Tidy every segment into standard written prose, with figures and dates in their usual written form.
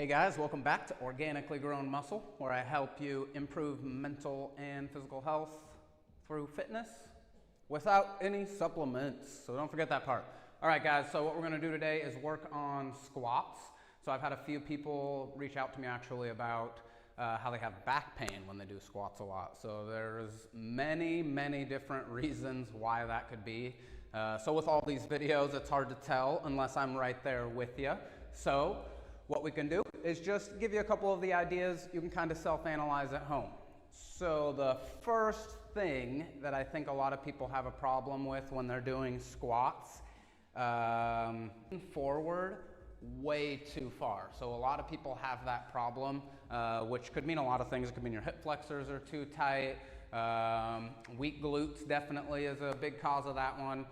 Hey guys, welcome back to Organically Grown Muscle, where I help you improve mental and physical health through fitness without any supplements. So don't forget that part. All right guys, so what we're gonna do today is work on squats. So I've had a few people reach out to me actually about how they have back pain when they do squats a lot. So there's many different reasons why that could be. So with all these videos, it's hard to tell unless I'm right there with you. So what we can do is just give you a couple of the ideas you can kind of self-analyze at home. So the first thing that I think a lot of people have a problem with when they're doing squats, forward way too far. So a lot of people have that problem, which could mean a lot of things. It could mean your hip flexors are too tight. Weak glutes definitely is a big cause of that one.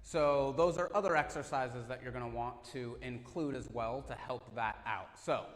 So those are other exercises that you're going to want to include as well to help that out. So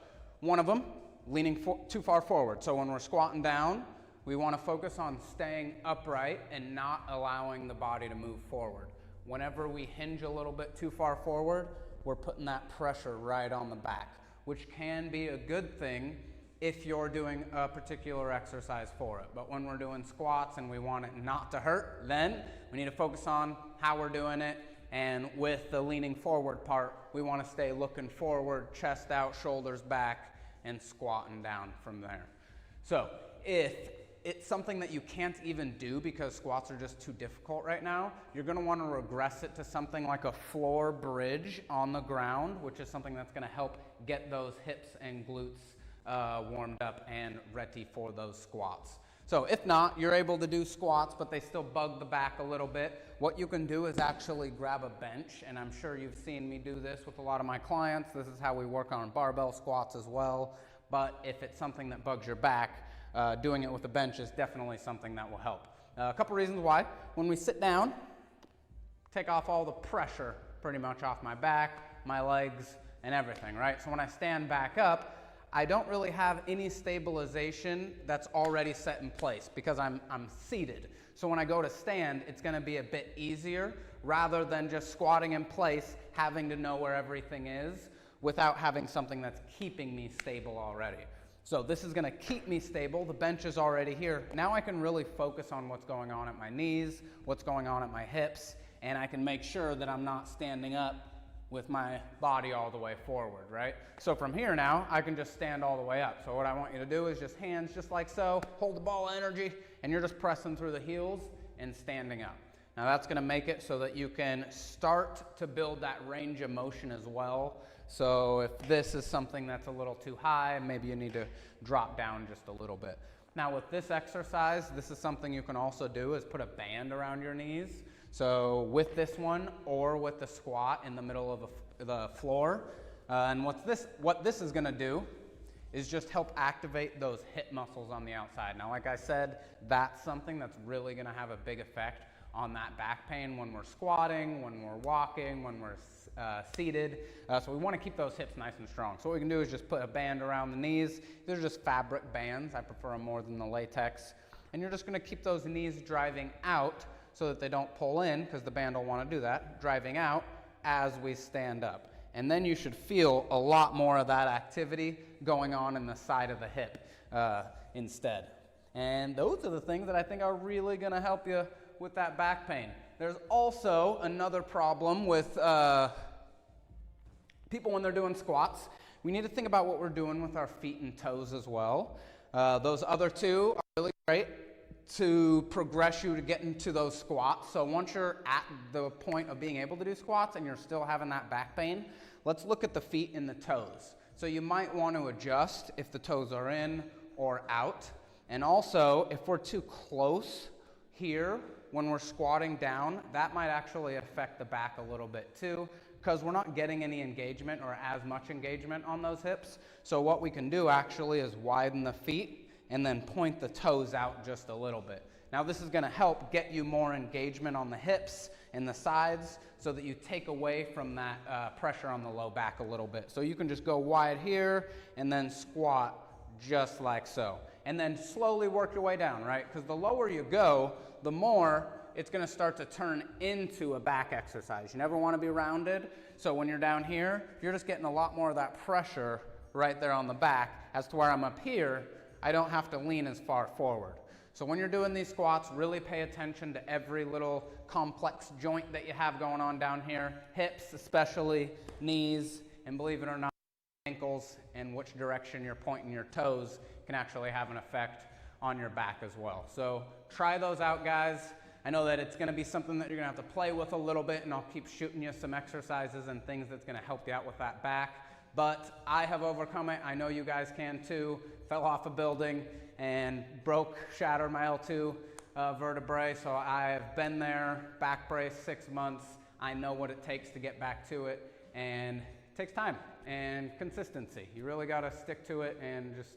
one of them, leaning too far forward. So when we're squatting down, we want to focus on staying upright and not allowing the body to move forward. Whenever we hinge a little bit too far forward, we're putting that pressure right on the back, which can be a good thing if you're doing a particular exercise for it. But when we're doing squats and we want it not to hurt, then we need to focus on how we're doing it. And with the leaning forward part, we want to stay looking forward, chest out, shoulders back, and squatting down from there. So if it's something that you can't even do because squats are just too difficult right now, you're going to want to regress it to something like a floor bridge on the ground, which is something that's going to help get those hips and glutes warmed up and ready for those squats. So if not, you're able to do squats, but they still bug the back a little bit. What you can do is actually grab a bench, and I'm sure you've seen me do this with a lot of my clients. This is how we work on barbell squats as well. But if it's something that bugs your back, doing it with a bench is definitely something that will help. A couple reasons why. When we sit down, take off all the pressure pretty much off my back, my legs, and everything, right? So when I stand back up, I don't really have any stabilization that's already set in place because I'm seated. So when I go to stand, it's going to be a bit easier rather than just squatting in place, having to know where everything is without having something that's keeping me stable already. So this is going to keep me stable. The bench is already here. Now I can really focus on what's going on at my knees, what's going on at my hips, and I can make sure that I'm not standing up with my body all the way forward, right? So from here now, I can just stand all the way up. So what I want you to do is just hands just like so, hold the ball of energy, and you're just pressing through the heels and standing up. Now that's gonna make it so that you can start to build that range of motion as well. So if this is something that's a little too high, maybe you need to drop down just a little bit. Now with this exercise, this is something you can also do is put a band around your knees. So with this one or with the squat in the middle of the floor. And what this is gonna do is just help activate those hip muscles on the outside. Now, like I said, that's something that's really gonna have a big effect on that back pain when we're squatting, when we're walking, when we're seated. So we wanna keep those hips nice and strong. So what we can do is just put a band around the knees. These are just fabric bands. I prefer them more than the latex. And you're just gonna keep those knees driving out so that they don't pull in, because the band will want to do that, driving out as we stand up. And then you should feel a lot more of that activity going on in the side of the hip instead. And those are the things that I think are really going to help you with that back pain. There's also another problem with people when they're doing squats. We need to think about what we're doing with our feet and toes as well. Those other two are really great to progress you to get into those squats. So once you're at the point of being able to do squats and you're still having that back pain, let's look at the feet and the toes. So you might want to adjust if the toes are in or out. And also, if we're too close here when we're squatting down, that might actually affect the back a little bit too, because we're not getting any engagement or as much engagement on those hips. So what we can do actually is widen the feet and then point the toes out just a little bit. Now this is gonna help get you more engagement on the hips and the sides so that you take away from that pressure on the low back a little bit. So you can just go wide here and then squat just like so. And then slowly work your way down, right? Because the lower you go, the more it's gonna start to turn into a back exercise. You never wanna be rounded, so when you're down here, you're just getting a lot more of that pressure right there on the back, as to where I'm up here, I don't have to lean as far forward. So when you're doing these squats, really pay attention to every little complex joint that you have going on down here, hips especially, knees, and believe it or not, ankles, and which direction you're pointing your toes can actually have an effect on your back as well. So try those out, guys. I know that it's going to be something that you're going to have to play with a little bit, and I'll keep shooting you some exercises and things that's going to help you out with that back. But I have overcome it. I know you guys can too. Fell off a building and shattered my L2 vertebrae. So I have been there, back brace 6 months. I know what it takes to get back to it, and it takes time and consistency. You really got to stick to it and just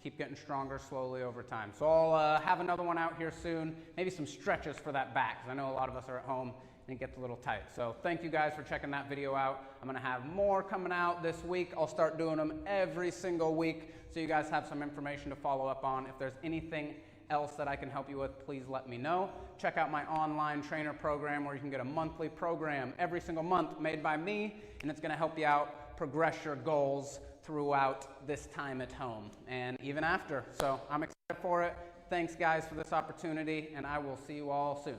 keep getting stronger slowly over time. So I'll have another one out here soon, maybe some stretches for that back, because I know a lot of us are at home and it gets a little tight. So thank you guys for checking that video out. I'm gonna have more coming out this week. I'll start doing them every single week, so you guys have some information to follow up on. If there's anything else that I can help you with, please let me know. Check out my online trainer program, where you can get a monthly program every single month made by me, and it's gonna help you out progress your goals throughout this time at home and even after. So I'm excited for it. Thanks guys for this opportunity, and I will see you all soon.